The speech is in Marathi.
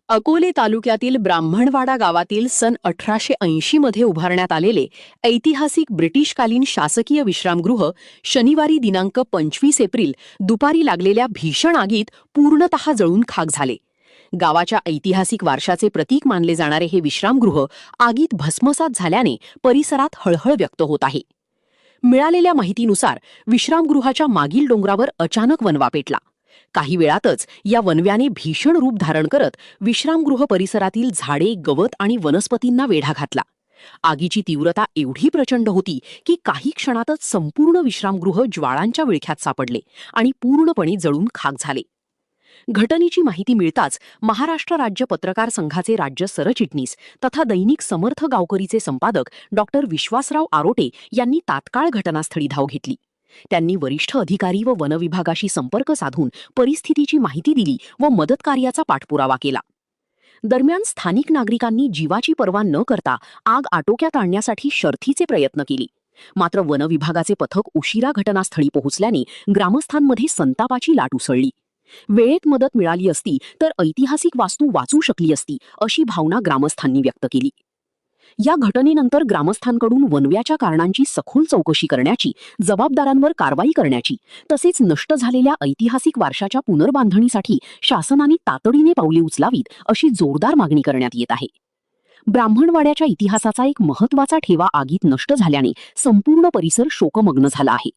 अकोले तालुक्यातील ब्राह्मणवाडा गावातील सन 1880 मध्ये उभारण्यात आलेले ऐतिहासिक ब्रिटिशकालीन शासकीय विश्रामगृह शनिवारी दिनांक 25 एप्रिल दुपारी लागलेल्या भीषण आगीत पूर्णतः जळून खाक झाले. गावाच्या ऐतिहासिक वारशाचे प्रतीक मानले जाणारे हे विश्रामगृह आगीत भस्मसात झाल्याने परिसरात हळहळ व्यक्त होत आहे. मिळालेल्या माहितीनुसार विश्रामगृहाच्या मागील डोंगरावर अचानक वणवा पेटला. काही वेळातच या वणव्याने भीषण रूप धारण करत विश्रामगृह परिसरातील झाडे, गवत आणि वनस्पतींना वेढा घातला. आगीची तीव्रता एवढी प्रचंड होती की काही क्षणातच संपूर्ण विश्रामगृह ज्वाळांच्या विळख्यात सापडले आणि पूर्णपणे जळून खाक झाले. घटनेची माहिती मिळताच महाराष्ट्र राज्य पत्रकार संघाचे राज्य सरचिटणीस तथा दैनिक समर्थ गावकरीचे संपादक डॉक्टर विश्वासराव आरोटे यांनी तात्काळ घटनास्थळी धाव घेतली. त्यांनी वरिष्ठ अधिकारी व वनविभागाशी संपर्क साधून परिस्थितीची माहिती दिली व मदत कार्याचा पाठपुरावा केला. दरम्यान स्थानिक नागरिकांनी जीवाची पर्वा न करता आग आटोक्यात आणण्यासाठी शर्थीचे प्रयत्न केले. मात्र वनविभागाचे पथक उशिरा घटनास्थळी पोहोचल्याने ग्रामस्थांमध्ये संतापाची लाट उसळली. वेळेत मदत मिळाली असती तर ऐतिहासिक वास्तू वाचू शकली असती, अशी भावना ग्रामस्थांनी व्यक्त केली. या घटनेनंतर ग्रामस्थांकडून वणव्याच्या कारणांची सखोल चौकशी करण्याची, जबाबदारांवर कारवाई करण्याची तसेच नष्ट झालेल्या ऐतिहासिक वारशाच्या पुनर्बांधणीसाठी शासनाने तातडीने पावले उचलावीत अशी जोरदार मागणी करण्यात येत आहे. ब्राह्मणवाड्याच्या इतिहासाचा एक महत्त्वाचा ठेवा आगीत नष्ट झाल्याने संपूर्ण परिसर शोकमग्न झाला आहे.